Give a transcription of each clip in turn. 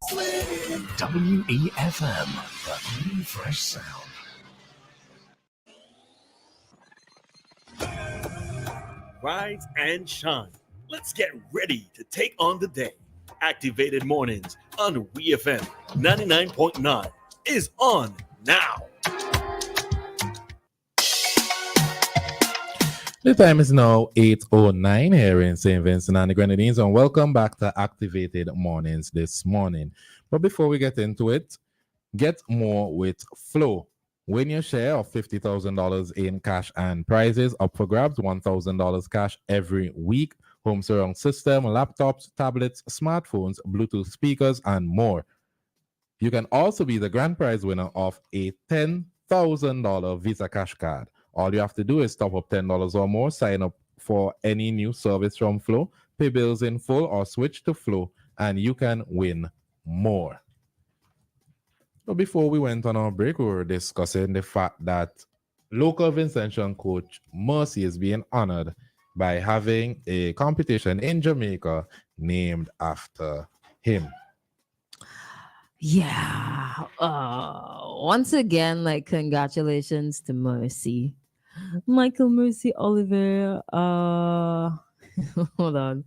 WEFM, the new fresh sound. Rise and shine. Let's get ready to take on the day. Activated Mornings on WEFM 99.9 is on now. The time is now 8:09 here in St. Vincent and the Grenadines, and welcome back to Activated Mornings this morning. But before we get into it, get more with Flow. Win your share of $50,000 in cash and prizes up for grabs, $1,000 cash every week, home surround system, laptops, tablets, smartphones, Bluetooth speakers, and more. You can also be the grand prize winner of a $10,000 Visa cash card. All you have to do is top up $10 or more, sign up for any new service from Flow, pay bills in full, or switch to Flow, and you can win more. So before we went on our break, we were discussing the fact that local Vincentian coach Mercy is being honored by having a competition in Jamaica named after him. Yeah. Once again, like, congratulations to Mercy. Michael Mercy Oliver. Hold on.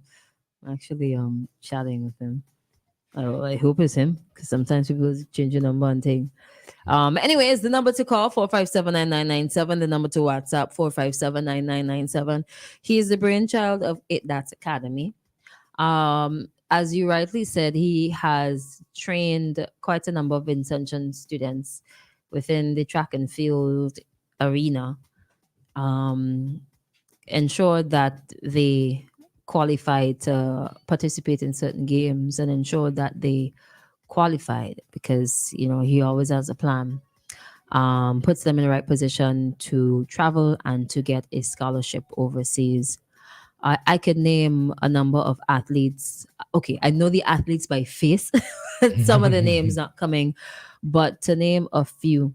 I'm actually chatting with him. I hope it's him, because sometimes people change your number and thing. Anyways, the number to call 457-9997, the number to WhatsApp 457-9997. He is the brainchild of It That's Academy. As you rightly said, he has trained quite a number of Vincentian students within the track and field arena, ensured that they qualified to participate in certain games and ensure that they qualified, because he always has a plan, puts them in the right position to travel and to get a scholarship overseas. I could name a number of athletes. Okay, I know the athletes by face. Some of the names not coming, but to name a few,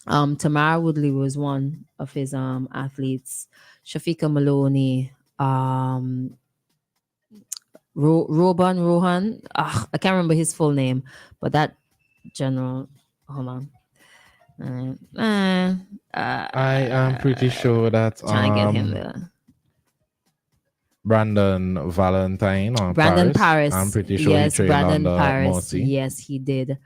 Tamara Woodley was one of his athletes. Shafika Maloney, Rohan. I can't remember his full name, but that general. Hold on. I am pretty sure that trying to get him there. Brandon Valentine or Brandon Paris. I'm pretty sure yes, he trained Brandon under Paris. Mercy. Yes, he did.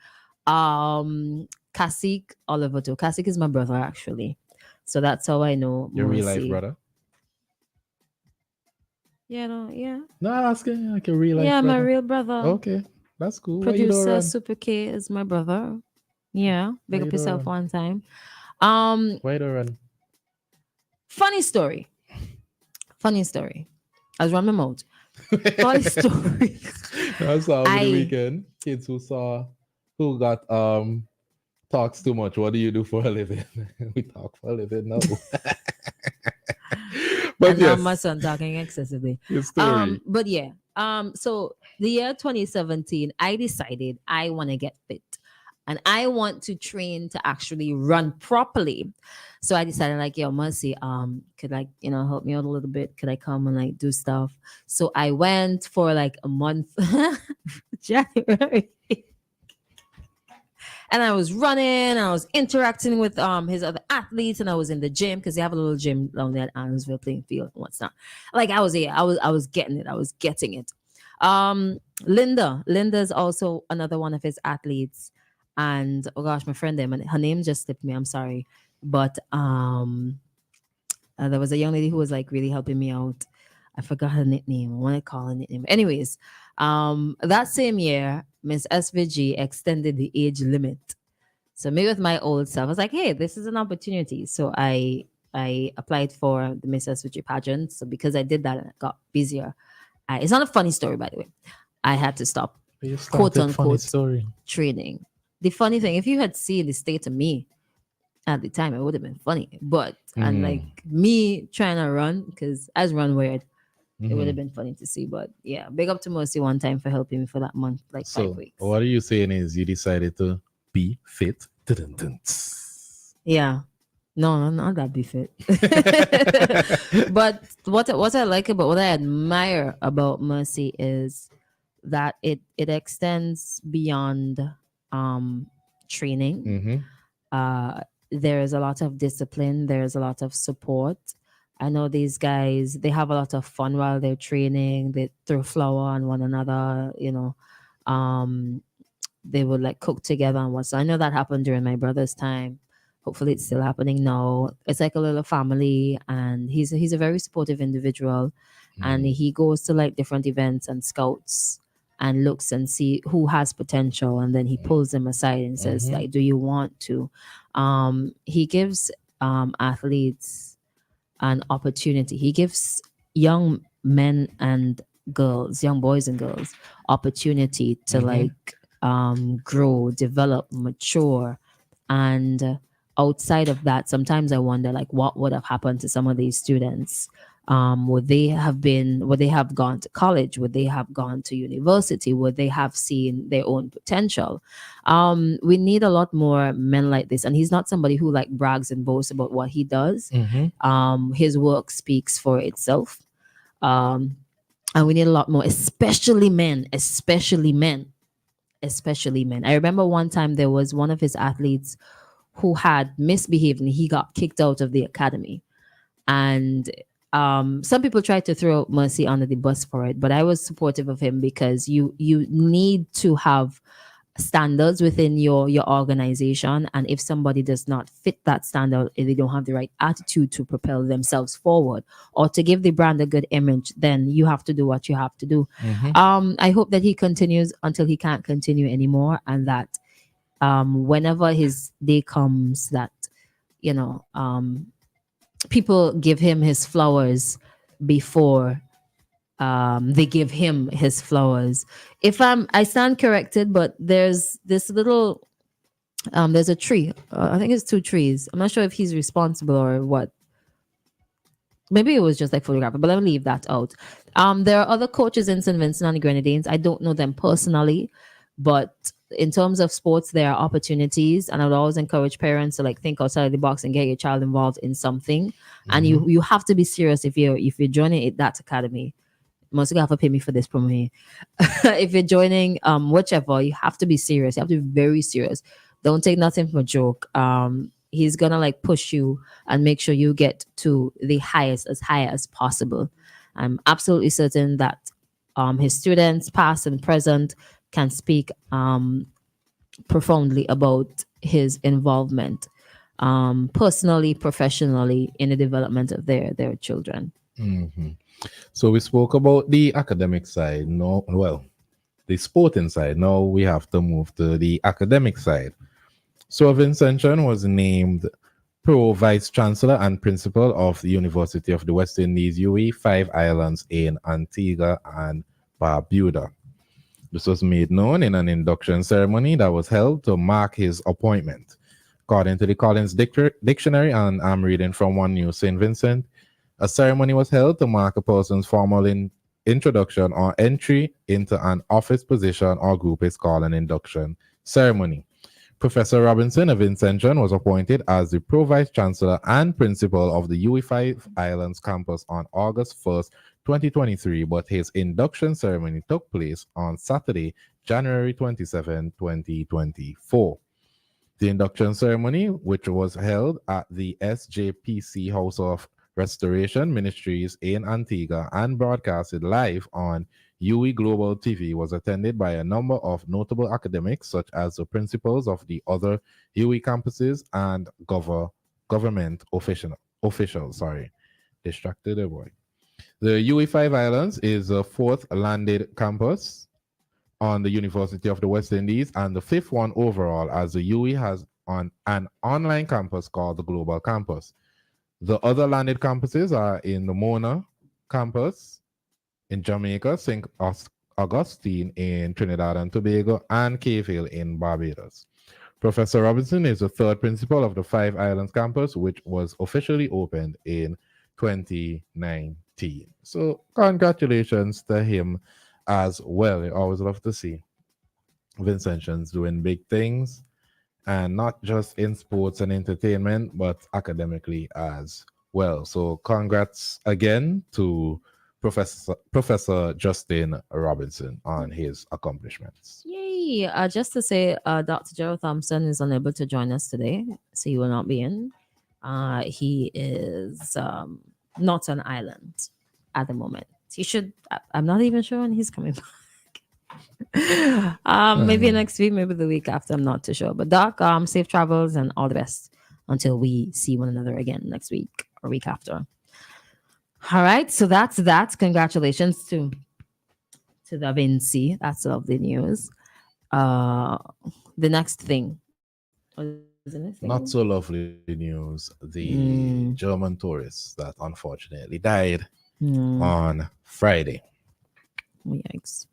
Kasik Oliver too. Kasik is my brother, actually. So that's how I know Your Mercy. real life brother? Yeah, yeah. No, I'm asking like a real life Yeah, brother. my real brother. Okay, that's cool. Why you don't Producer run? Super K is my brother. Yeah, big Why up you don't yourself run? one time. Why you don't run? Funny story. I was running my mouth. Funny story. I saw over the weekend kids who got talks too much. What do you do for a living? We talk for a living now. But and yes, now my son talking excessively. your story. But yeah. So the year 2017, I decided I want to get fit. And I want to train to actually run properly. So I decided, like, yo, Mercy, could help me out a little bit? Could I come and do stuff? So I went for like a month, January. And I was running, and I was interacting with his other athletes, and I was in the gym, because they have a little gym down there at Adamsville playing field and what's not. Like, I was getting it. I was getting it. Linda's also another one of his athletes. And oh gosh, my friend there, her name just slipped me. I'm sorry. But there was a young lady who was like really helping me out. I forgot her nickname. I want to call her nickname. Anyways, that same year, Miss SVG extended the age limit. So me with my old self, I was like, hey, this is an opportunity. So I applied for the Miss SVG pageant. So because I did that and I got busier, it's not a funny story, by the way. I had to stop, quote unquote, training. The funny thing, if you had seen the state of me at the time, it would have been funny. But and like me trying to run, because as run weird, it would have been funny to see. But yeah, big up to Mercy one time for helping me for that month, like 5 weeks. What are you saying is you decided to be fit? Yeah. No, not that be fit. But what I like about, what I admire about Mercy is that it extends beyond training. Mm-hmm. There is a lot of discipline. There's a lot of support. I know these guys, they have a lot of fun while they're training. They throw flour on one another, um, they would like cook together and what. So I know that happened during my brother's time. Hopefully it's still happening now. It's like a little family, and he's a very supportive individual, and he goes to like different events and scouts and looks and see who has potential, and then he pulls them aside and says like, do you want to? He gives athletes an opportunity. He gives young men and girls, young boys and girls, opportunity to like grow, develop, mature. And outside of that, sometimes I wonder like what would have happened to some of these students. Would they have gone to college? Would they have gone to university? Would they have seen their own potential? We need a lot more men like this. And he's not somebody who like brags and boasts about what he does. His work speaks for itself. And we need a lot more, especially men. I remember one time there was one of his athletes who had misbehaved and he got kicked out of the academy. And some people tried to throw Mercy under the bus for it, but I was supportive of him because you need to have standards within your organization, and if somebody does not fit that standard, if they don't have the right attitude to propel themselves forward or to give the brand a good image, then you have to do what you have to do. I hope that he continues until he can't continue anymore, and that whenever his day comes, that people give him his flowers before they give him his flowers. If I stand corrected, but there's this little there's a tree. I think it's two trees. I'm not sure if he's responsible or what. Maybe it was just like photographer, but let me leave that out. There are other coaches in St. Vincent and the Grenadines. I don't know them personally, but in terms of sports, there are opportunities, and I would always encourage parents to like think outside the box and get your child involved in something. And you have to be serious if you're joining that academy. Most have to pay me for this promo here. If you're joining whichever, you have to be serious. You have to be very serious. Don't take nothing for a joke. He's gonna like push you and make sure you get to the highest, as high as possible. I'm absolutely certain that his students, past and present, can speak profoundly about his involvement personally, professionally, in the development of their children. So we spoke about the academic side. The sporting side. Now we have to move to the academic side. So Vincentian was named Pro Vice Chancellor and Principal of the University of the West Indies, UE, 5 Islands in Antigua and Barbuda. This was made known in an induction ceremony that was held to mark his appointment. According to the Collins Dictionary, and I'm reading from One New St. Vincent, a ceremony was held to mark a person's formal introduction or entry into an office position or group is called an induction ceremony. Professor Robinson of Vincentian was appointed as the Pro Vice Chancellor and Principal of the UE 5 Islands campus on August 1st, 2023, but his induction ceremony took place on Saturday, January 27, 2024. The induction ceremony, which was held at the SJPC House of Restoration Ministries in Antigua and broadcasted live on UE Global TV, was attended by a number of notable academics such as the principals of the other UE campuses and government officials. Distracted a boy. The UE 5 Islands is the 4th landed campus on the University of the West Indies and the 5th one overall, as the UE has on an online campus called the Global Campus. The other landed campuses are in the Mona campus in Jamaica, St. Augustine in Trinidad and Tobago, and Cave Hill in Barbados. Professor Robinson is the 3rd principal of the 5 Islands campus, which was officially opened in 2019. So congratulations to him as well. I always love to see Vincentians doing big things, and not just in sports and entertainment, but academically as well. So congrats again to Professor Justin Robinson on his accomplishments. Yay! Just to say, Dr. Gerald Thompson is unable to join us today, so he will not be in. He is not on island at the moment. He should. I'm not even sure when he's coming back. Maybe next week, maybe the week after. I'm not too sure. But Doc, safe travels and all the best until we see one another again next week or week after. All right, so that's that. Congratulations to Da Vinci. That's lovely news. The next thing. What is the next thing? Not so lovely news. The German tourist that unfortunately died on Friday. Yikes.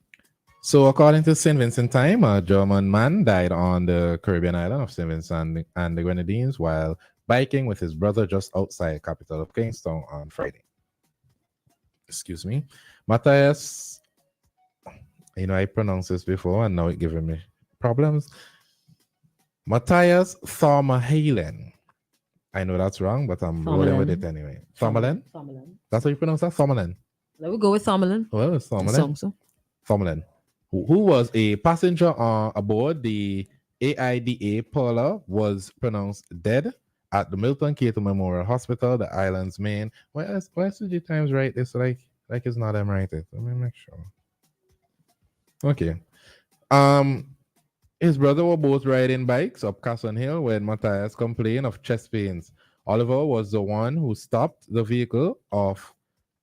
So, according to St. Vincent Time, a German man died on the Caribbean island of St. Vincent and the Grenadines while biking with his brother just outside the capital of Kingston on Friday. Excuse me. Matthias, I pronounced this before and now it's giving me problems. Matthias Thormahalen. I know that's wrong, but I'm rolling with it anyway. Thormahalen? That's how you pronounce that? Thormahalen. Let me go with Thormahalen. Well, it's Thormahalen. Thormahalen. Who was a passenger aboard the AIDA Paula, was pronounced dead at the Milton Cato Memorial Hospital, the island's main. Why SVG Times write this like it's not them write it? Let me make sure. Okay. His brother were both riding bikes up Casson Hill when Matthias complained of chest pains. Oliver was the one who stopped the vehicle of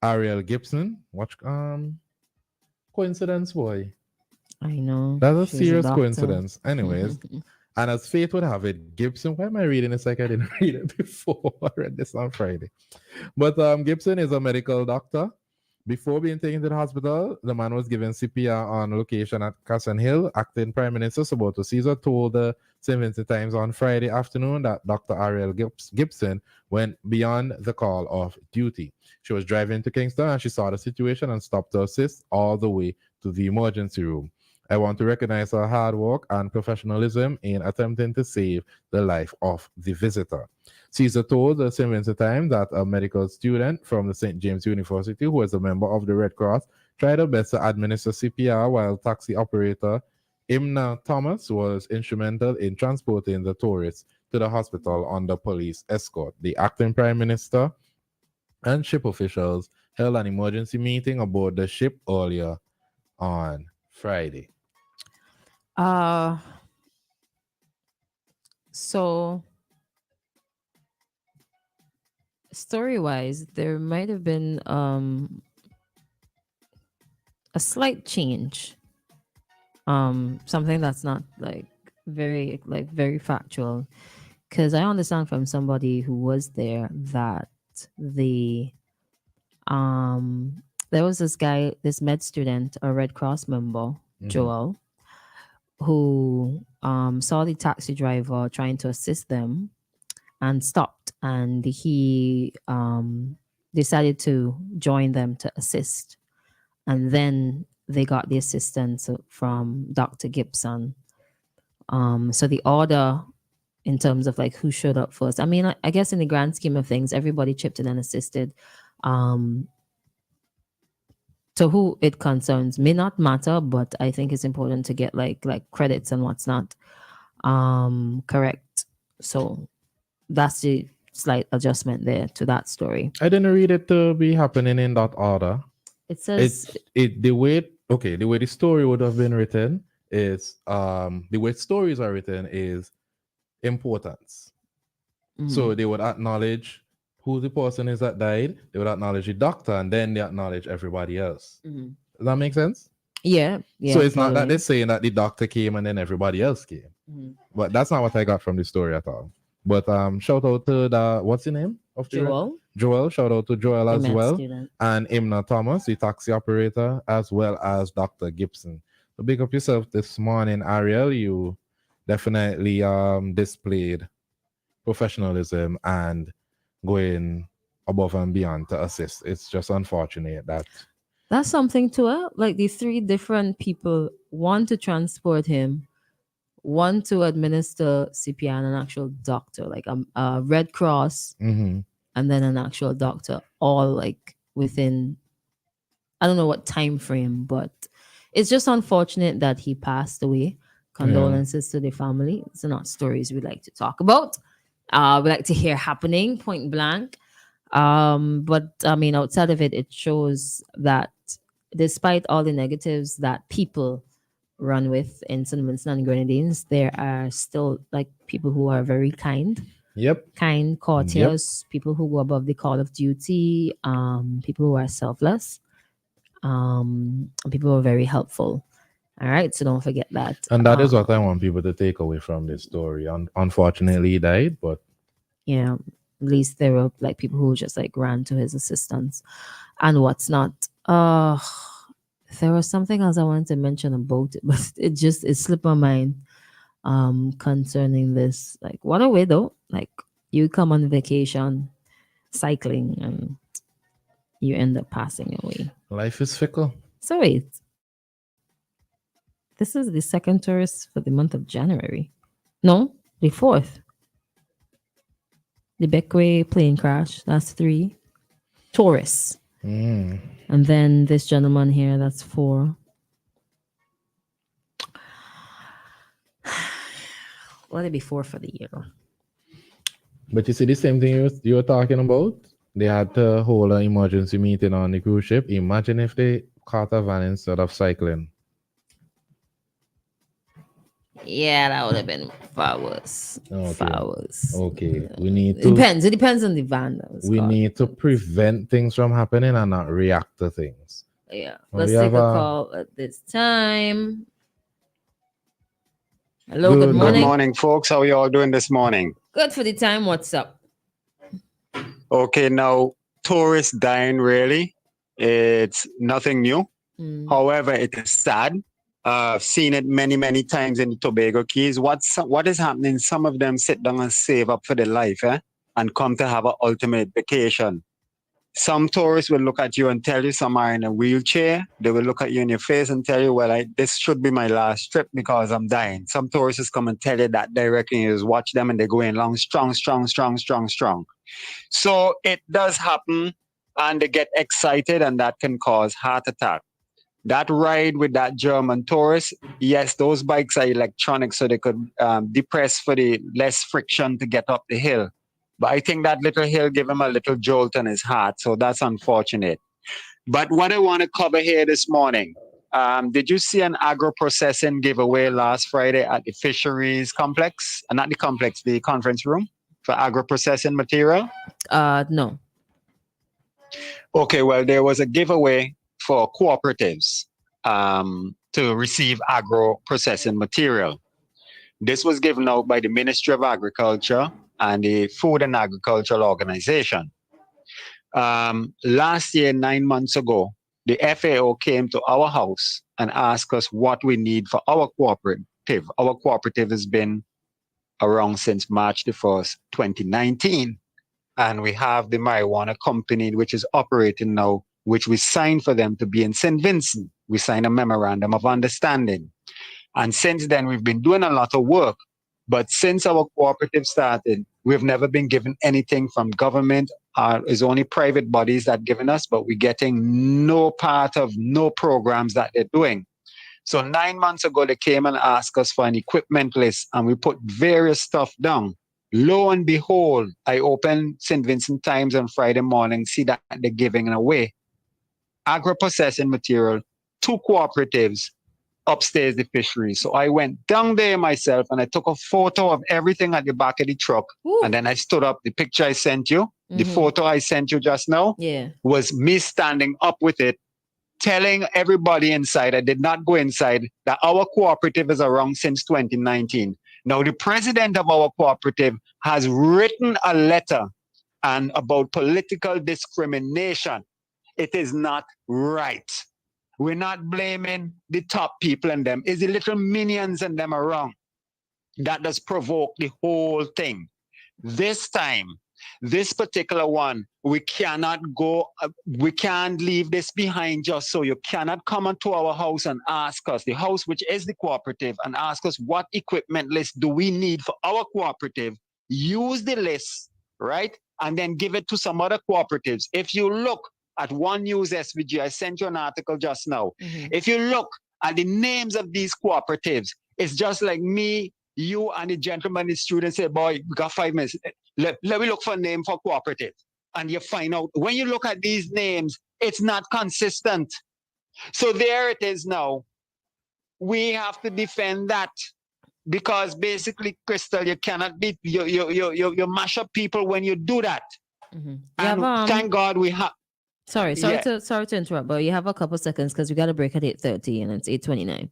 Ariel Gibson. Watch coincidence, boy. I know. That's a serious coincidence. Anyways, and as fate would have it, Gibson, why am I reading this like I didn't read it before? I read this on Friday. But Gibson is a medical doctor. Before being taken to the hospital, the man was given CPR on location at Casson Hill. Acting Prime Minister Saboto Caesar told the St. Vincent Times on Friday afternoon that Dr. Ariel Gibson went beyond the call of duty. She was driving to Kingston and she saw the situation and stopped to assist all the way to the emergency room. I want to recognize her hard work and professionalism in attempting to save the life of the visitor. Caesar told the St. Vincent Times that a medical student from the St. James University, who is a member of the Red Cross, tried her best to administer CPR while taxi operator Imna Thomas was instrumental in transporting the tourists to the hospital under police escort. The acting prime minister and ship officials held an emergency meeting aboard the ship earlier on Friday. So story-wise, there might have been a slight change. Something that's not very factual. Because I understand from somebody who was there that there was this guy, this med student, a Red Cross member, Joel, who saw the taxi driver trying to assist them and stopped, and he decided to join them to assist, and then they got the assistance from Dr. Gibson. So the order in terms of who showed up first, I mean, I guess in the grand scheme of things, everybody chipped in and assisted. To who it concerns may not matter, but I think it's important to get like credits and what's not correct. So that's the slight adjustment there to that story. I didn't read it to be happening in that order. It says the way the story would have been written is the way stories are written is importance. So they would acknowledge who the person is that died, they would acknowledge the doctor, and then they acknowledge everybody else. Does that make sense? Yeah. So it's not that they're saying that the doctor came and then everybody else came. But that's not what I got from the story at all. But shout out to what's the name of Joel? Joel. Shout out to Joel as well. Student. And Imna Thomas, the taxi operator, as well as Dr. Gibson. So big up yourself this morning, Ariel. You definitely displayed professionalism and going above and beyond to assist. It's just unfortunate that that's something to it. Like the three different people, one to transport him, one to administer CPR, and an actual doctor, like a Red Cross, and then an actual doctor, all within I don't know what time frame, but it's just unfortunate that he passed away. Condolences to the family. It's not stories we like to talk about. We like to hear happening point blank. But I mean, outside of it, it shows that despite all the negatives that people run with in St. Vincent and Grenadines, there are still like people who are very kind, Yep. courteous, people who go above the call of duty, people who are selfless, and people who are very helpful. All right, so don't forget that. And that is what I want people to take away from this story. Unfortunately, he died, but yeah, at least there were like people who just like ran to his assistance and what's not. There was something else I wanted to mention about it, but it slipped my mind concerning this. Like, what a way though. Like, you come on vacation cycling and you end up passing away. life is fickle. So wait. This is the second tourist for the month of January. No, the fourth. The Beckway plane crash, that's 3 tourists. And then this gentleman here, that's 4. Let it be 4 for the year. But you see the same thing you were talking about? They had to hold an emergency meeting on the cruise ship. Imagine if they caught a van instead of cycling. Yeah, that would have been far worse. Okay. Far worse. Okay, we need to. It depends on the van. We need to prevent things from happening and not react to things. Yeah. Let's take a call at this time. Hello, good morning. Good morning, folks. How are you all doing this morning? Good for the time. What's up? Okay, now, tourists dying, really, it's nothing new. However, it is sad. I've seen it many, many times in the Tobago Keys. What is happening? Some of them sit down and save up for their life, and come to have an ultimate vacation. Some tourists will look at you and tell you some are in a wheelchair. They will look at you in your face and tell you, well, this should be my last trip because I'm dying. Some tourists come and tell you that directly. You just watch them and they go in long, strong. So it does happen and they get excited and that can cause heart attack. That ride with that German tourist, yes, those bikes are electronic, so they could depress for the less friction to get up the hill. But I think that little hill gave him a little jolt in his heart, so that's unfortunate. But what I want to cover here this morning, did you see an agro-processing giveaway last Friday at the fisheries complex? Not the complex, the conference room for agro-processing material? No. Okay, well, there was a giveaway for cooperatives to receive agro-processing material. This was given out by the Ministry of Agriculture and the Food and Agricultural Organization. Last year, 9 months ago, the FAO came to our house and asked us what we need for our cooperative. Our cooperative has been around since March the 1st, 2019. And we have the marijuana company, which is operating now, which we signed for them to be in St. Vincent. We signed a memorandum of understanding. And since then, we've been doing a lot of work. But since our cooperative started, we've never been given anything from government. It's only private bodies that given us, but we're getting no part of no programs that they're doing. So 9 months ago, they came and asked us for an equipment list, and we put various stuff down. Lo and behold, I opened St. Vincent Times on Friday morning, see that they're giving it away. Agro-processing material, 2 cooperatives, upstairs the fishery. So I went down there myself and I took a photo of everything at the back of the truck. Ooh. And then I stood up. The picture I sent you, the photo I sent you just now, was me standing up with it, telling everybody inside, I did not go inside, that our cooperative is around since 2019. Now, the president of our cooperative has written a letter and about political discrimination. It is not right. We're not blaming the top people and them. It's the little minions and them around that does provoke the whole thing. This time, this particular one, we cannot go, we can't leave this behind just so. You cannot come into our house and ask us, the house which is the cooperative, and ask us what equipment list do we need for our cooperative. Use the list, right? And then give it to some other cooperatives. If you look, at One News SVG, I sent you an article just now. Mhm. If you look at the names of these cooperatives, it's just like me, you, and the gentleman, the student say, boy, we got 5 minutes. Let me look for a name for cooperative. And you find out, when you look at these names, it's not consistent. So there it is now. We have to defend that. Because basically, Christal, you cannot be, you mash up people when you do that. Mhm. You And have, thank God we have. sorry Yeah. to interrupt, but you have a couple seconds because we got to break at 8:30 and it's 8:29.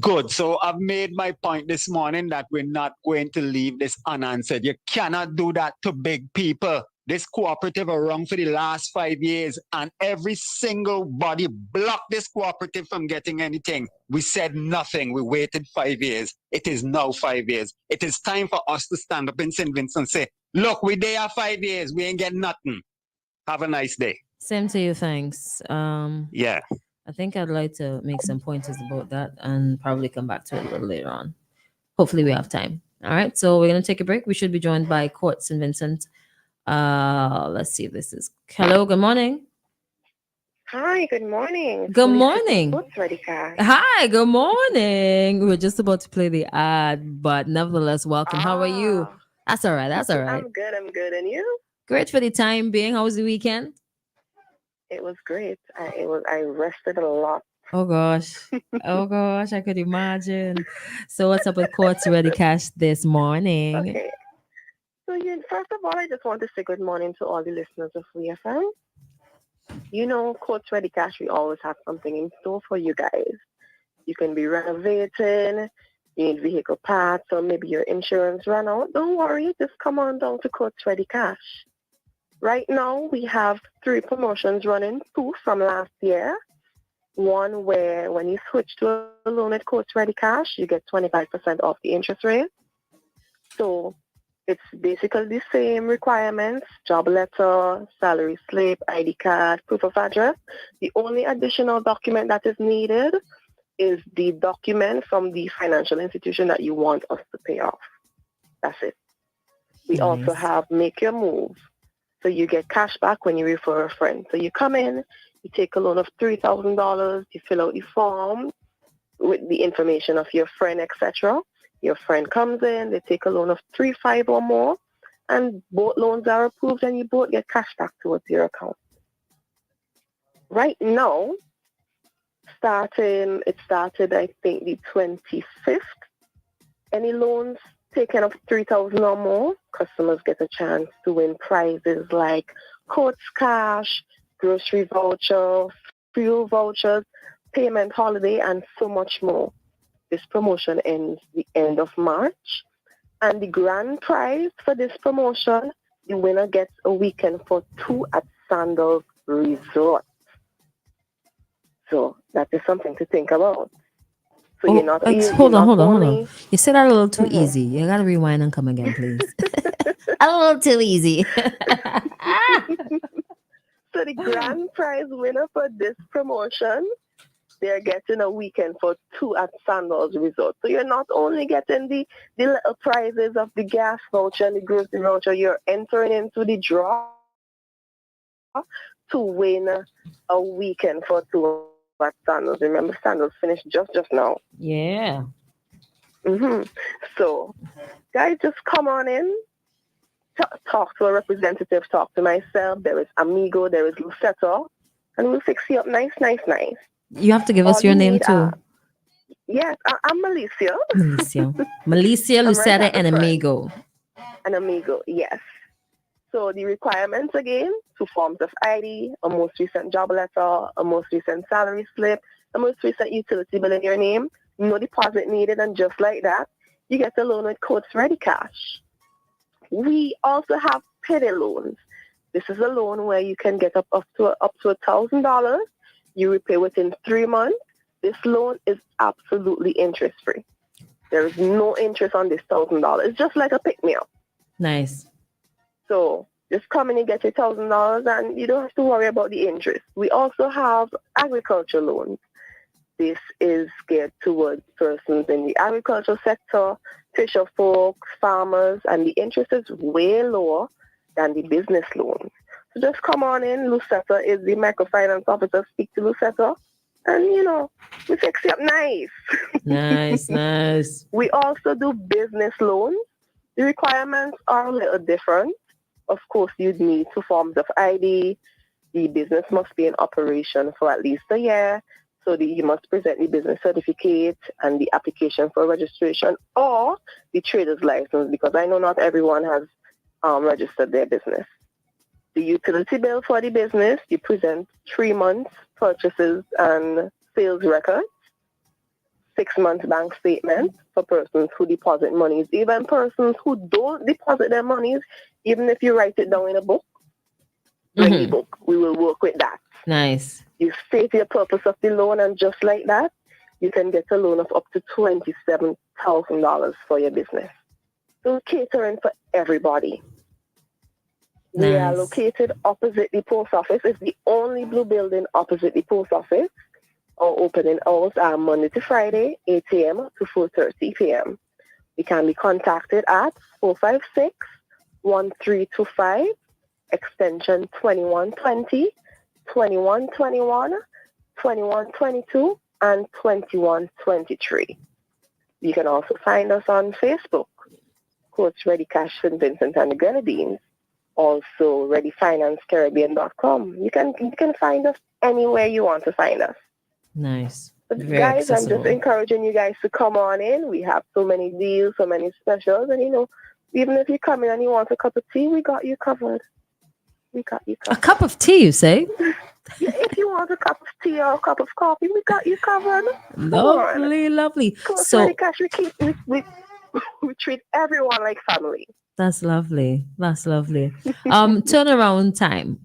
Good. So I've made my point this morning that we're not going to leave this unanswered. You cannot do that to big people. This cooperative around for the last 5 years, and every single body blocked this cooperative from getting anything. We said nothing. We waited 5 years. It is now 5 years. It is time for us to stand up in St. Vincent and say, look, we there 5 years. We ain't getting nothing. Have a nice day. Same to you, thanks. Yeah. I think I'd like to make some pointers about that and probably come back to it a little later on. Hopefully we have time. All right, so we're gonna take a break. We should be joined by Court St. Vincent. Let's see if this is hello, good morning. Hi, good morning. Good Felicia morning. What's ready, Cash? Hi, good morning. We were just about to play the ad, but nevertheless, welcome. How are you? Ah, That's all right. That's all right. I'm good. And you? Great for the time being. How was the weekend? It was great. I rested a lot. Oh gosh. Oh gosh, I could imagine. So what's up with Courts Ready Cash this morning? Okay. So first of all, I just want to say good morning to all the listeners of WEFM. You know, Courts Ready Cash, we always have something in store for you guys. You can be renovating, you need vehicle parts, or maybe your insurance ran out. Don't worry, just come on down to Courts Ready Cash. Right now, we have 3 promotions running, 2 from last year. One where when you switch to a loan at Courts Ready Cash, you get 25% off the interest rate. So it's basically the same requirements, job letter, salary slip, ID card, proof of address. The only additional document that is needed is the document from the financial institution that you want us to pay off. That's it. We also have Make Your Move. So you get cash back when you refer a friend. So you come in, you take a loan of $3,000, you fill out the form with the information of your friend, etc. Your friend comes in, they take a loan of 3, 5 or more, and both loans are approved and you both get cash back towards your account. Right now, it started I think the 25th. Any loans taken of 3,000 or more, customers get a chance to win prizes like Courts Cash, grocery voucher, fuel vouchers, payment holiday, and so much more. This promotion ends the end of March. And the grand prize for this promotion, the winner gets a weekend for 2 at Sandals Resort. So that is something to think about. So you're not hold on. You said that a little too Mhm. easy. You gotta rewind and come again, please. A little too easy. So the grand prize winner for this promotion, they're getting a weekend for 2 at Sandals Resort. So you're not only getting the little prizes of the gas voucher and the grocery voucher, you're entering into the draw to win a weekend for 2 at Sandals. Remember, Sandals finished just now. Yeah. So, guys, just come on in. Talk to a representative, talk to myself. There is Amigo, there is Lucetta, and we'll fix you up nice. You have to give us All your you name need too. Yes, I'm Malicia. Malicia, I'm right Lucetta, at the and front. Amigo. An Amigo, yes. So the requirements again, 2 forms of ID, a most recent job letter, a most recent salary slip, a most recent utility bill in your name, no deposit needed, and just like that, you get a loan with Courts Ready Cash. We also have payday loans. This is a loan where you can get up to $1,000. You repay within 3 months. This loan is absolutely interest-free. There is no interest on this $1,000. It's just like a pick-me-up. Nice. So just come in and get your $1,000 and you don't have to worry about the interest. We also have agriculture loans. This is geared towards persons in the agricultural sector, fisher folks, farmers, and the interest is way lower than the business loans. So just come on in. Lucetta is the microfinance officer. Speak to Lucetta. And, we fix it up nice. Nice. We also do business loans. The requirements are a little different. Of course, you'd need 2 forms of ID. The business must be in operation for at least a year. So you must present the business certificate and the application for registration or the trader's license, because I know not everyone has registered their business. The utility bill for the business, you present 3 months purchases and sales records, 6 months bank statement for persons who deposit monies, even persons who don't deposit their monies, even if you write it down in a book, bring the book. We will work with that. Nice. You state your purpose of the loan, and just like that, you can get a loan of up to $27,000 for your business. So catering for everybody. We are located opposite the post office. It's the only blue building opposite the post office. Our opening hours are Monday to Friday, 8 a.m. to 4:30 p.m. We can be contacted at 456-1325, extension 2120, 2121, 2122, and 2123. You can also find us on Facebook, Coach Ready Cash St. Vincent and the Grenadines. Also, ReadyFinanceCaribbean.com. You can find us anywhere you want to find us. Nice. But Very guys, accessible. I'm just encouraging you guys to come on in. We have so many deals, so many specials, and even if you come in and you want a cup of tea, we got you covered. We got you A covered. cup of tea, you say? Yeah, if you want a cup of tea or a cup of coffee, we got you covered. Lovely. Coach So Ready Cash, we treat everyone like family. that's lovely. Turnaround time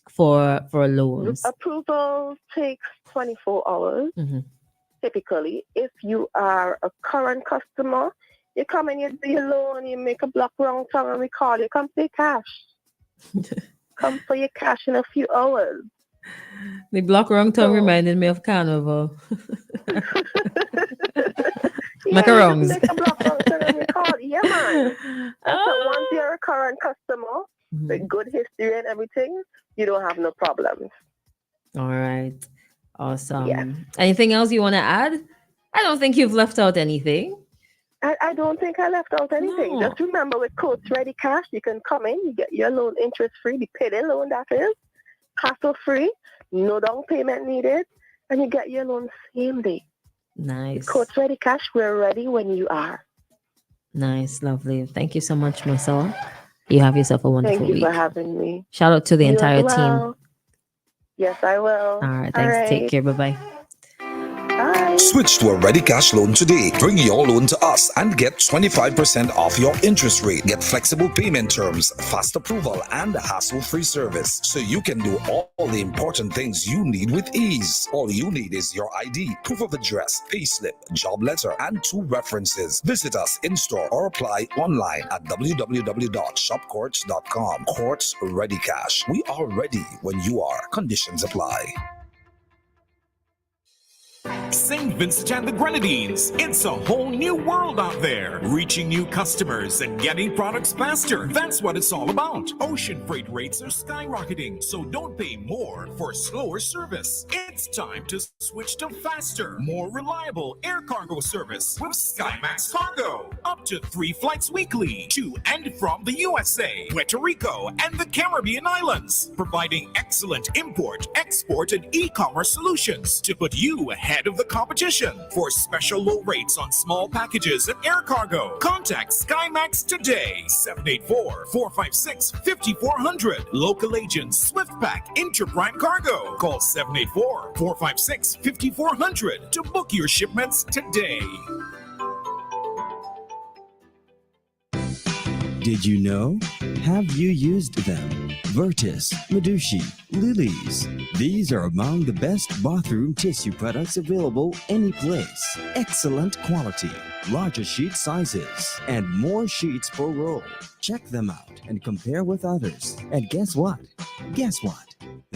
for loans. Approval takes 24 hours. Mhm. Typically, if you are a current customer, you come in, you do your loan, you make a block wrong tongue, and we call you, come pay cash. Come for your cash in a few hours. The block wrong tongue So- reminded me of Carnival. Yeah, Macarons. you just make a block wrong tongue and we call you. Yeah, man. And so once you're a current customer with good history and everything, you don't have no problems. All right. Awesome. Yeah. Anything else you want to add? I don't think you've left out anything. I don't think I left out anything. No. Just remember, with Coach Ready Cash, you can come in, you get your loan interest-free, the payday loan that is, hassle-free, no down payment needed, and you get your loan same day. Nice. Coach Ready Cash, we're ready when you are. Nice. Lovely. Thank you so much, Marcella. You have yourself a wonderful Thank you week. for having me. Shout out to the You as entire team. well. Yes, I will. All right. Thanks. Take care. Bye-bye. Bye. Switch to a Ready Cash loan today. Bring your loan to us and get 25% off your interest rate. Get flexible payment terms, fast approval, and hassle-free service, so you can do all the important things you need with ease. All you need is your ID, proof of address, payslip, job letter, and 2 references. Visit us in-store or apply online at www.shopcourts.com. Courts Ready Cash. We are ready when you are. Conditions apply. St. Vincent and the Grenadines. It's a whole new world out there. Reaching new customers and getting products faster. That's what it's all about. Ocean freight rates are skyrocketing, so don't pay more for slower service. It's time to switch to faster, more reliable air cargo service with SkyMax Cargo. Up to 3 flights weekly to and from the USA, Puerto Rico, and the Caribbean islands. Providing excellent import, export, and e-commerce solutions to put you ahead of the competition. For special low rates on small packages and air cargo, contact SkyMax today. 784-456-5400. Local agents SwiftPack, Interprime Cargo. Call 784-456-5400 to book your shipments today. Did you know? Have you used them? Vertis, Medushi, Lily's. These are among the best bathroom tissue products available any place. Excellent quality, larger sheet sizes, and more sheets per roll. Check them out and compare with others. And guess what?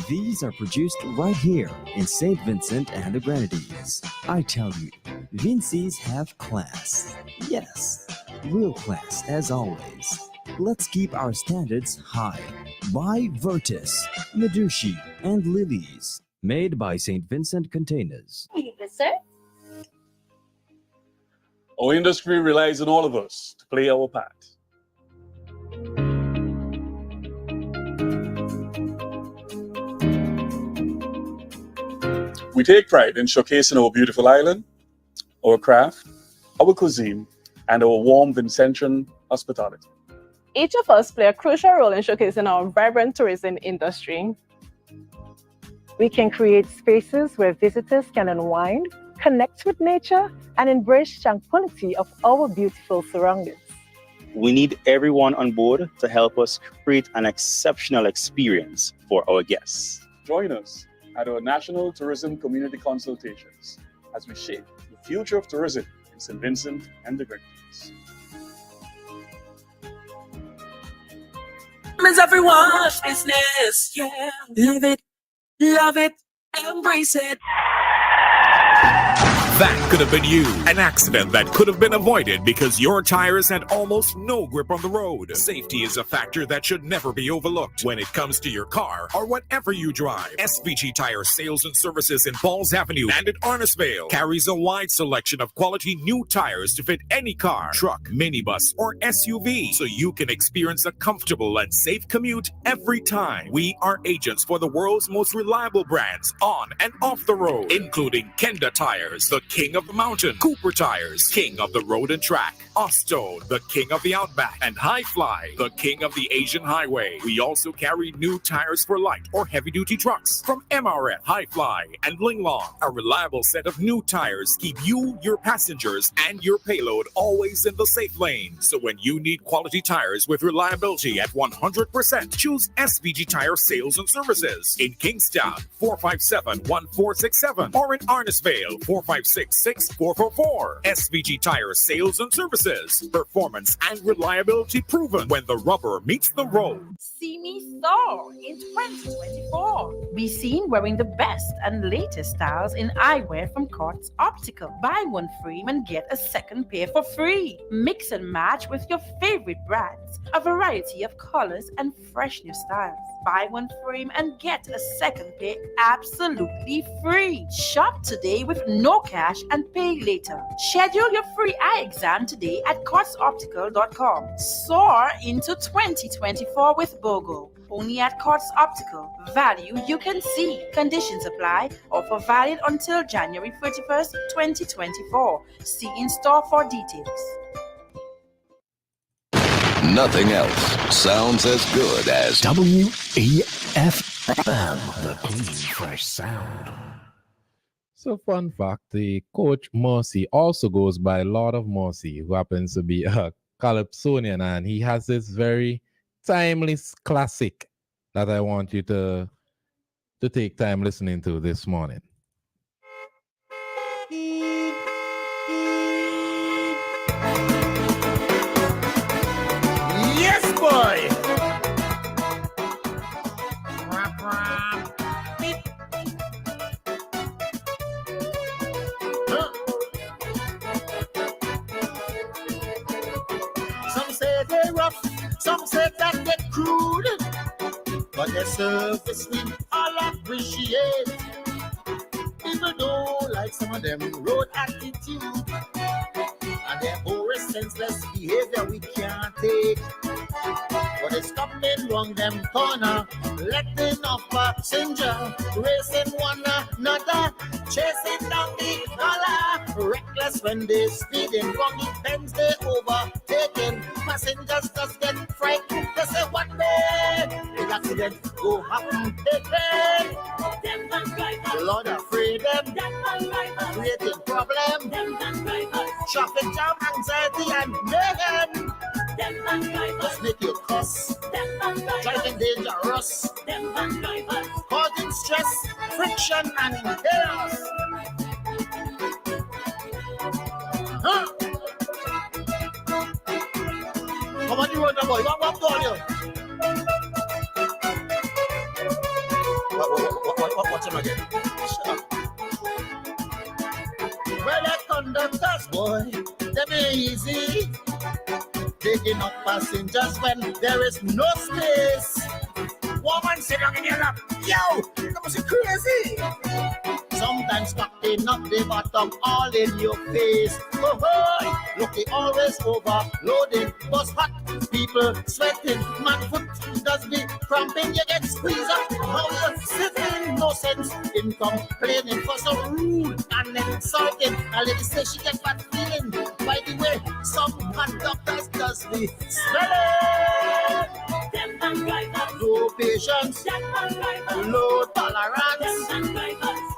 These are produced right here in St. Vincent and the Grenadines. I tell you, Vinci's have class. Yes, real class as always. Let's keep our standards high. by Virtus, Medushi, and Lilies. Made by St. Vincent Containers. Our industry relies on all of us to play our part. We take pride in showcasing our beautiful island, our craft, our cuisine, and our warm Vincentian hospitality. Each of us play a crucial role in showcasing our vibrant tourism industry. We can create spaces where visitors can unwind, connect with nature, and embrace tranquility of our beautiful surroundings. We need everyone on board to help us create an exceptional experience for our guests. Join us at our National Tourism Community Consultations as we shape the future of tourism in St. Vincent and the Grenadines. It's everyone's business, yeah. Love it, embrace it. That could have been you. An accident that could have been avoided because your tires had almost no grip on the road. Safety is a factor that should never be overlooked when it comes to your car or whatever you drive. SVG Tire Sales and Services in Falls Avenue and in Arnisvale carries a wide selection of quality new tires to fit any car, truck, minibus, or SUV, so you can experience a comfortable and safe commute every time. We are agents for the world's most reliable brands on and off the road, including Kenda Tires, the king of the mountain, Cooper Tires, king of the road and track, Ostone, the king of the outback, and High Fly, the king of the Asian highway. We also carry new tires for light or heavy-duty trucks from MRF, High Fly, and Linglong. A reliable set of new tires keep you, your passengers, and your payload always in the safe lane. So when you need quality tires with reliability at 100%, choose SVG Tire Sales and Services in Kingstown, 457-1467, or in Arnisvale, 456-6444. SVG Tire Sales and Services. Performance and reliability proven when the rubber meets the road. See me soar in 2024. Be seen wearing the best and latest styles in eyewear from Quartz Optical. Buy one frame and get a second pair for free. Mix and match with your favorite brands. A variety of colors and fresh new styles. Buy one frame and get a second pair absolutely free. Shop today with no cash and pay later. Schedule your free eye exam today at quartzoptical.com. Soar into 2024 with BOGO. Only at Quartz Optical. Value you can see. Conditions apply. Offer valid until January 31st, 2024. See in-store for details. Nothing else sounds as good as WEFM, the clean, fresh sound. So, fun fact, the coach Morsi also goes by Lord of Morsi, who happens to be a Calypsonian, and he has this very timeless classic that I want you to take time listening to this morning. Yes, boy. Some say they're rough, some say that they're crude, but their surface we all appreciate. Even though, like some of them, road attitude and their boring senseless behavior we can't take. But they stopping wrong them corner, letting off passenger, racing one another, chasing down the dollar. Reckless when they speeding, wrong the bends they overtaking. Passengers just get frightened. They say one day big accident go happen again. Them van drivers, Lord afraid them creating problem. Them van drivers, traffic jam, anxiety and mayhem. Them van drivers, just make you cuss. Them van drivers, driving dangerous. Them van drivers, causing stress, friction and chaos. Huh? Come on, you run the boy. What going on? What's him again? Shut up. Well, that conductors, boy, them easy. Taking up passengers when there is no space. Woman sit down in your lap. Yo, that was crazy. Sometimes cocktail up the bottom all in your face. Oh, oh. Look, they always overloading. Bus hot, people sweating. Man foot does be cramping. You get squeezed up. How you sitting? No sense in complaining for some rude and insulting. A lady says she gets bad feeling. By the way, some conductors does be smelling. No patience, low tolerance.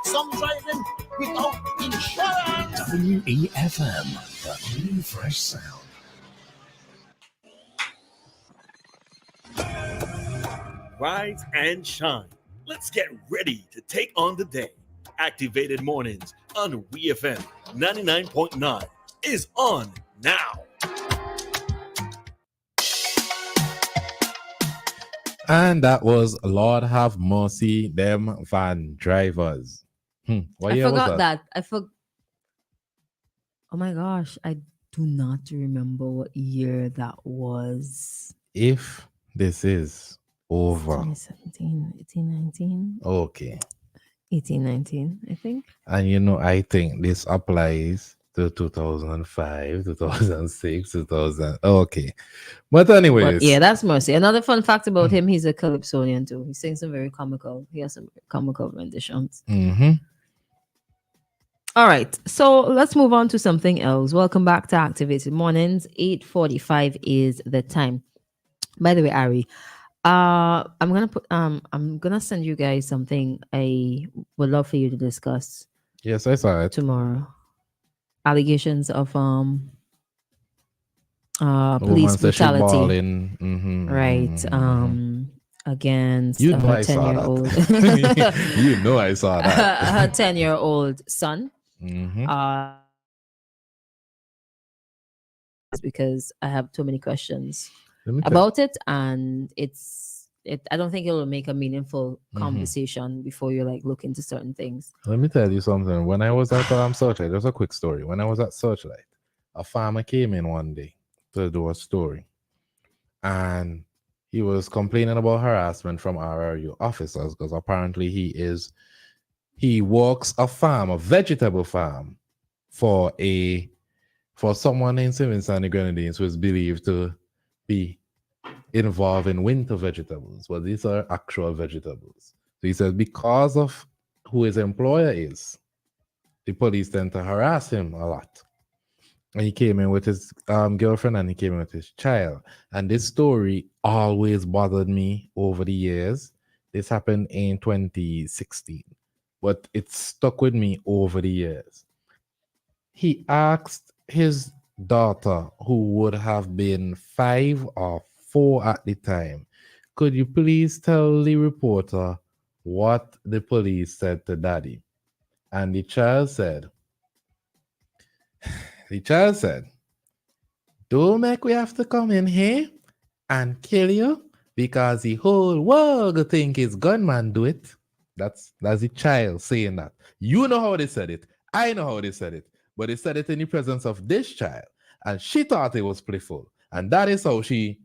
Some driving without insurance. WEFM, the new fresh sound. Rise and shine. Let's get ready to take on the day. Activated Mornings on WEFM 99.9 is on now. And that was Lord Have Mercy, Them Van Drivers. What I year was forgot that. Oh my gosh, I do not remember what year that was. If this is over. 2017, 1819. Okay. 1819, I think. And you know, I think this applies to 2005, 2006, 2000. Okay. But anyways. But yeah, that's Mercy. Another fun fact about him, he's a calypsonian too. He sings some very comical. He has some comical renditions. Mm-hmm. All right. So let's move on to something else. Welcome back to Activated Mornings. 8:45 is the time. By the way, Ari, I'm gonna send you guys something I would love for you to discuss. Yes, I saw it Tomorrow. Allegations of police brutality. Right. Against you know her I saw 10-year-old. that. You know I saw that. Her 10-year-old son. Mm-hmm. Because I have too many questions about it, and I don't think it will make a meaningful conversation before you like look into certain things. Let me tell you something. When I was at Searchlight, there's a quick story. When I was at Searchlight, a farmer came in one day to do a story, and he was complaining about harassment from RRU officers because apparently he works a farm, a vegetable farm, for someone in St. Vincent and the Grenadines who is believed to be involved in winter vegetables. Well, these are actual vegetables. So he says because of who his employer is, the police tend to harass him a lot. And he came in with his girlfriend and he came in with his child. And this story always bothered me over the years. This happened in 2016, but it stuck with me over the years. He asked his daughter, who would have been 5 or 4 at the time, could you please tell the reporter what the police said to daddy? And the child said, don't make we have to come in here and kill you because the whole world think it's gunman do it. That's the child saying that. You know how they said it. I know how they said it. But they said it in the presence of this child. And she thought it was playful. And that is how she,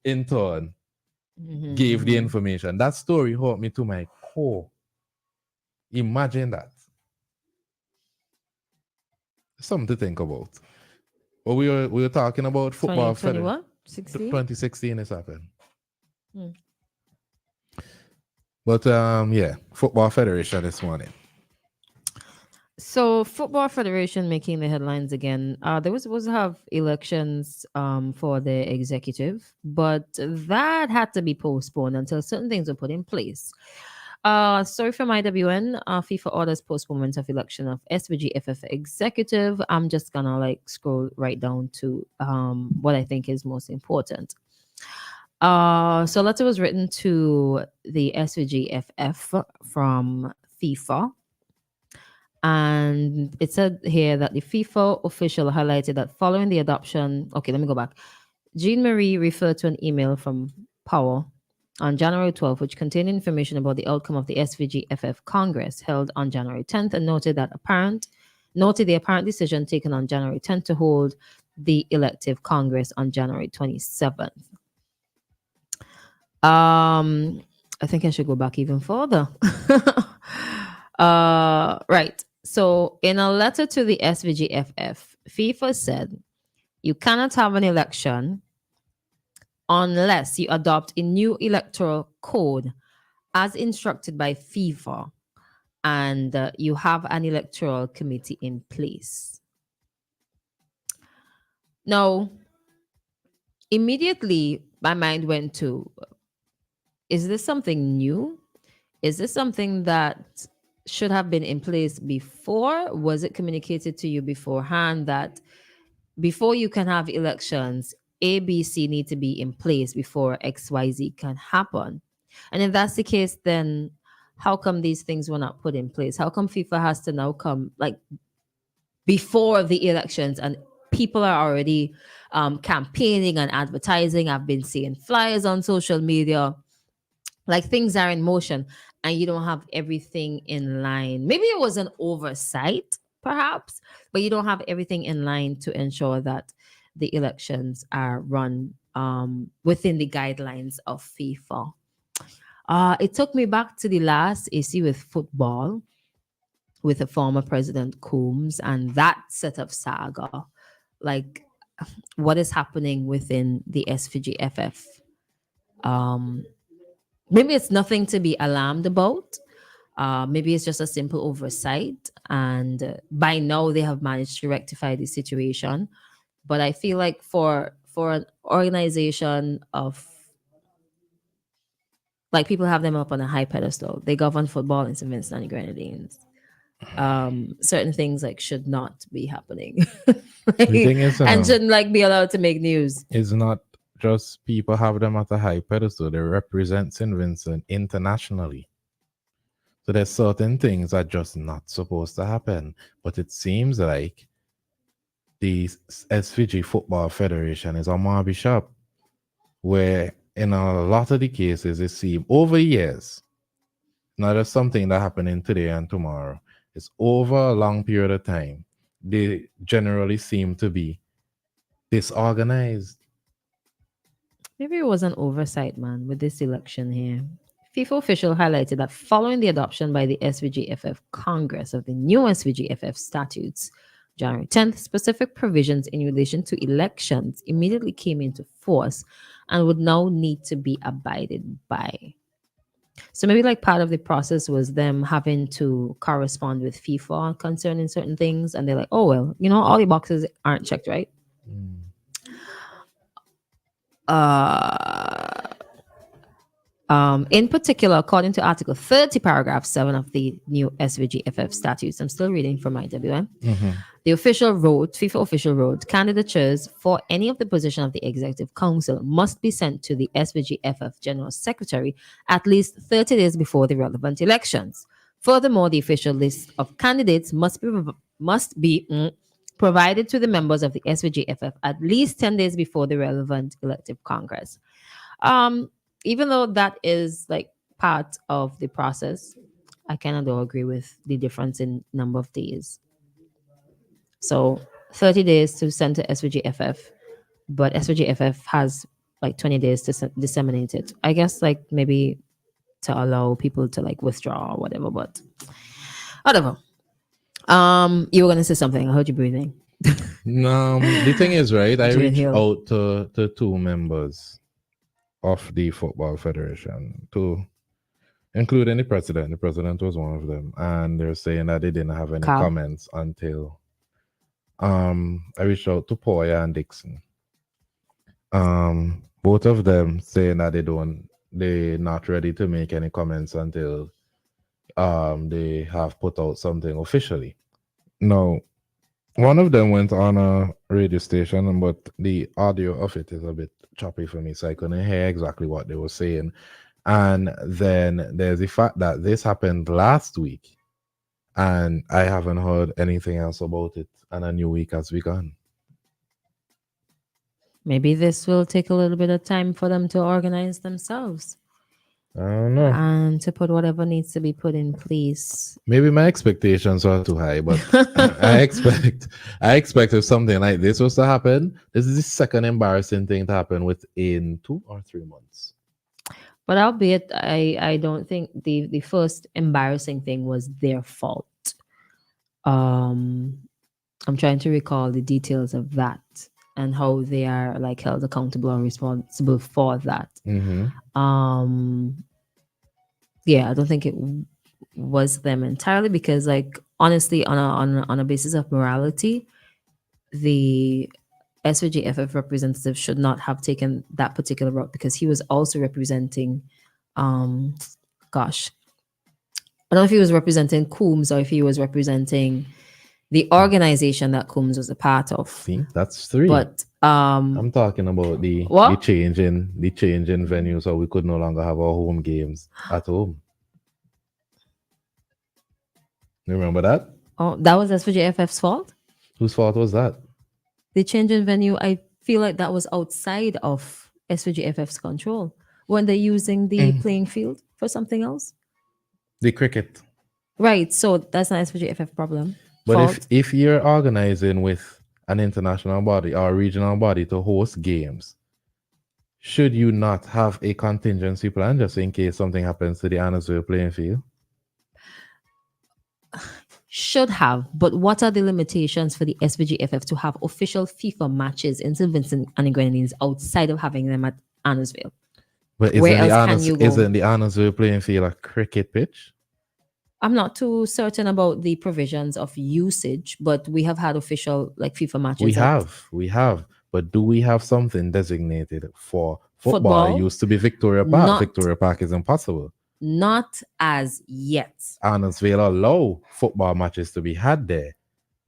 in turn, gave the information. That story hurt me to my core. Imagine that. Something to think about. But we were talking about football. 2016 has happened. But Football Federation this morning. So Football Federation making the headlines again. They were supposed to have elections for the executive, but that had to be postponed until certain things were put in place. Sorry from IWN, FIFA orders postponement of election of SVGFF executive. I'm just gonna scroll right down to what I think is most important. So a letter was written to the SVGFF from FIFA. And it said here that the FIFA official highlighted that following the adoption, okay, let me go back. Jean-Marie referred to an email from Power on January 12th, which contained information about the outcome of the SVGFF Congress held on January 10th and noted the apparent decision taken on January 10th to hold the elective Congress on January 27th. I think I should go back even further. Right. So, in a letter to the SVGFF, FIFA said you cannot have an election unless you adopt a new electoral code as instructed by FIFA and you have an electoral committee in place. Now, immediately my mind went to, is this something new? Is this something that should have been in place before? Was it communicated to you beforehand that before you can have elections, ABC need to be in place before XYZ can happen? And if that's the case, then how come these things were not put in place? How come FIFA has to now come like before the elections and people are already campaigning and advertising? I've been seeing flyers on social media, like things are in motion and you don't have everything in line. Maybe it was an oversight, perhaps, but you don't have everything in line to ensure that the elections are run within the guidelines of FIFA. It took me back to the last issue with football with the former president Coombs and that set of saga. Like, what is happening within the SVGFF? Maybe it's nothing to be alarmed about. Maybe it's just a simple oversight, and by now they have managed to rectify the situation. But I feel like for an organization of, like, people have them up on a high pedestal. They govern football in St. Vincent and the Grenadines. Certain things like should not be happening. The thing is, and shouldn't like be allowed to make news. It's not just people have them at a high pedestal. They represent St. Vincent internationally. So there's certain things that are just not supposed to happen. But it seems like the SVG Football Federation is a Marby shop, where in a lot of the cases it seems over years, not just something that happening today and tomorrow. It's over a long period of time. They generally seem to be disorganized. Maybe it was an oversight, man, with this election here. FIFA official highlighted that following the adoption by the SVGFF Congress of the new SVGFF statutes, January 10th, specific provisions in relation to elections immediately came into force and would now need to be abided by. So maybe like part of the process was them having to correspond with FIFA concerning certain things. And they're like, oh, well, you know, all the boxes aren't checked, right? In particular, according to Article 30, Paragraph 7 of the new SVGFF statutes, I'm still reading from my WN. The FIFA official wrote, candidatures for any of the position of the Executive Council must be sent to the SVGFF General Secretary at least 30 days before the relevant elections. Furthermore, the official list of candidates must be provided to the members of the SVGFF at least 10 days before the relevant elective Congress. Even though that is like part of the process, I kind of don't agree with the difference in number of days. So 30 days to send to SVGFF, but SVGFF has like 20 days to disseminate it. I guess like maybe to allow people to like withdraw or whatever, but whatever. You were gonna say something. I heard you breathing. The thing is, right, I reached out to two members of the Football Federation, including the president. The president was one of them, and they're saying that they didn't have any comments until I reached out to Poya and Dixon. Both of them saying that they're not ready to make any comments until they have put out something officially. Now, one of them went on a radio station, but the audio of it is a bit choppy for me, so I couldn't hear exactly what they were saying. And then there's the fact that this happened last week, and I haven't heard anything else about it, and a new week has begun. Maybe this will take a little bit of time for them to organize themselves. I don't know. And to put whatever needs to be put in place. Maybe my expectations are too high, but I expect if something like this was to happen, this is the second embarrassing thing to happen within 2 or 3 months. But albeit, I don't think the first embarrassing thing was their fault. I'm trying to recall the details of that and how they are like held accountable and responsible for that. Yeah, I don't think it was them entirely, because like honestly, on a basis of morality, the SVGFF representative should not have taken that particular route, because he was also representing gosh, I don't know if he was representing Coombs or if he was representing the organization that Coombs was a part of. See, that's 3. But I'm talking about the change in venue, so we could no longer have our home games at home. You remember that? Oh, that was SVGFF's fault? Whose fault was that? The change in venue, I feel like that was outside of SVGFF's control. When they're using the playing field for something else? The cricket. Right, so that's not SVGFF problem. But if you're organizing with an international body or a regional body to host games, should you not have a contingency plan just in case something happens to the Annisville playing field? Should have, but what are the limitations for the SVGFF to have official FIFA matches in St. Vincent and the Grenadines outside of having them at Annisville? But isn't the Annisville playing field a cricket pitch? I'm not too certain about the provisions of usage, but we have had official like FIFA matches. We have. But do we have something designated for football? It used to be Victoria Park. Victoria Park is impossible. Not as yet. Annisville allow football matches to be had there,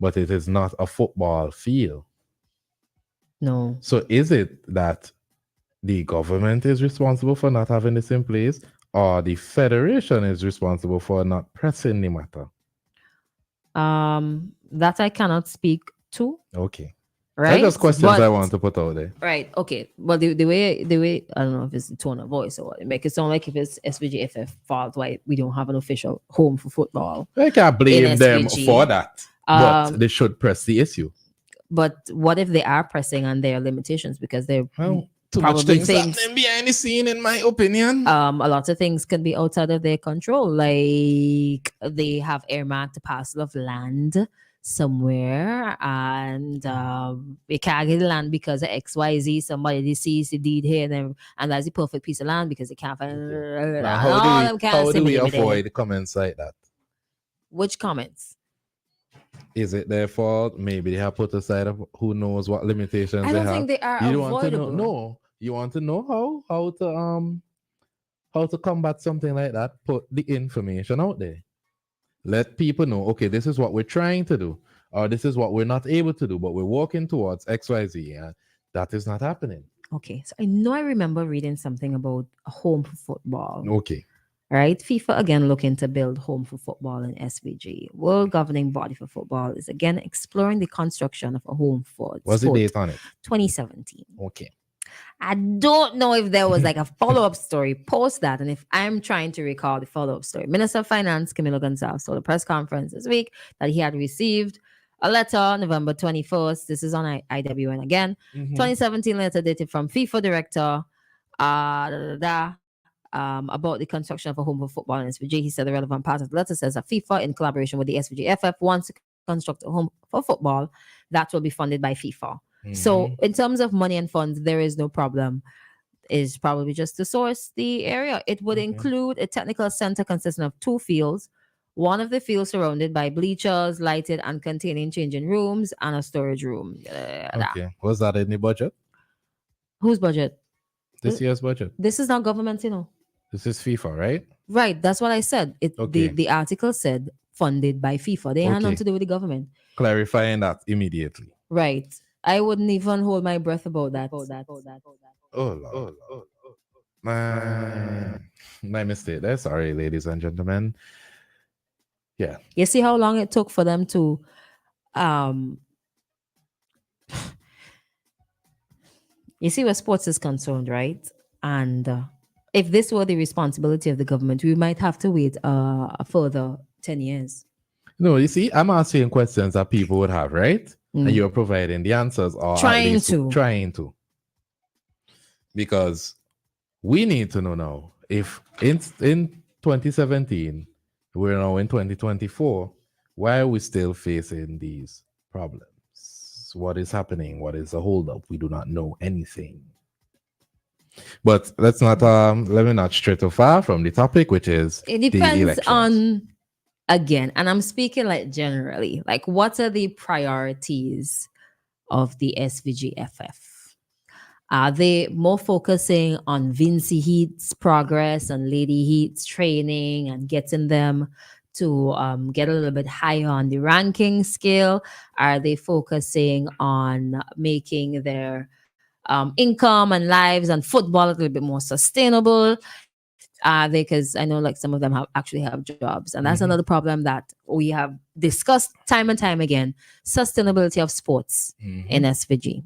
but it is not a football field. No. So is it that the government is responsible for not having this in place, or the federation is responsible for not pressing the matter? That I cannot speak to. Okay. Right. That's just questions I want to put out there. Right. Okay. Well, the way I don't know if it's the tone of voice or what, it make it sound like if it's SVGFF fault why we don't have an official home for football. I can't blame them for that, but they should press the issue. But what if they are pressing on their limitations, because they're too much things happening behind the scene, in my opinion. A lot of things can be outside of their control, like they have earmarked a parcel of land somewhere, and we can't get the land because of XYZ. Somebody deceased the deed here, and that's a perfect piece of land because they can't find. How do we avoid comments like that? Which comments? Is it their fault? Maybe they have put aside of who knows what limitations they have. I don't think they are avoidable. You want to know how to combat something like that? Put the information out there. Let people know, okay, this is what we're trying to do, or this is what we're not able to do, but we're working towards XYZ, and that is not happening. Okay, so I remember reading something about a home for football. Okay. Right? FIFA again looking to build home for football in SVG. World governing body for football is again exploring the construction of a home for What's the date on it? 2017. Okay. I don't know if there was like a follow-up story post that, and if I'm trying to recall the follow-up story. Minister of Finance Camilo Gonzalez told a press conference this week that he had received a letter November 21st. This is on IWN again. 2017 letter dated from FIFA director about the construction of a home for football in SVG. He said the relevant part of the letter says that FIFA, in collaboration with the SVGFF, wants to construct a home for football that will be funded by FIFA. So in terms of money and funds, there is no problem. It's probably just to source the area. It would include a technical center consisting of 2 fields. One of the fields surrounded by bleachers, lighted and containing changing rooms, and a storage room. Okay. Was that in the budget? Whose budget? This year's budget. This is not government, This is FIFA, right? Right. That's what I said. The article said funded by FIFA. They had nothing to do with the government. Clarifying that immediately. Right. I wouldn't even hold my breath about that. Oh, Lord. My mistake there. Sorry, ladies and gentlemen. Yeah. You see how long it took for them to you see where sports is concerned, right? And if this were the responsibility of the government, we might have to wait a further 10 years. No, you see, I'm asking questions that people would have, right? And you're providing the answers, or trying to. Because we need to know now, if in 2017, we're now in 2024, why are we still facing these problems? What is happening? What is the holdup? We do not know anything. But let's not let me not stray too far from the topic, which is It the depends elections. on, again, and I'm speaking like generally, like what are the priorities of the SVGFF? Are they more focusing on Vinci Heat's progress and Lady Heat's training and getting them to get a little bit higher on the ranking scale? Are they focusing on making their income and lives and football a little bit more sustainable? Because I know like some of them actually have jobs, and that's another problem that we have discussed time and time again: sustainability of sports in SVG.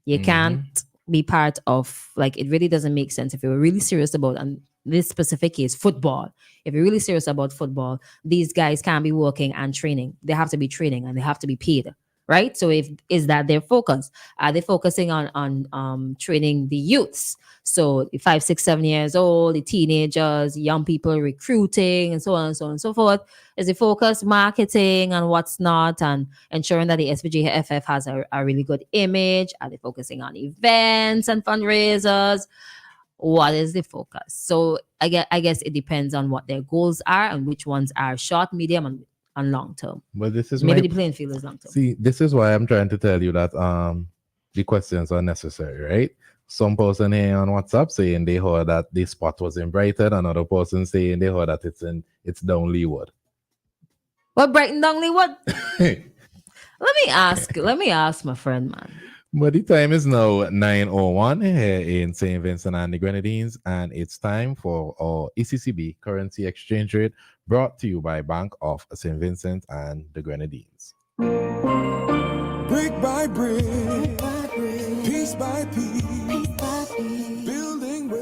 You can't be part of, like, it really doesn't make sense if you're really serious about, and this specific case, football. If you're really serious about football, these guys can't be working and training. They have to be training and they have to be paid, right? So is that their focus? Are they focusing on training the youths? So the 5, 6, 7 years old, the teenagers, young people, recruiting, and so on and so on and so forth. Is the focus marketing and what's not, and ensuring that the SVGFF has a really good image? Are they focusing on events and fundraisers? What is the focus? So I guess it depends on what their goals are and which ones are short, medium, and long term. But this is maybe the playing field is long term. See, this is why I'm trying to tell you that the questions are necessary, right? Some person here on WhatsApp saying they heard that the spot was in Brighton, another person saying they heard that it's down Leeward. What, Brighton down Leeward? Let me ask my friend, man. But the time is now 9:01 here in St. Vincent and the Grenadines, and it's time for our ECCB currency exchange rate, brought to you by Bank of St. Vincent and the Grenadines. Brick by brick, piece by piece,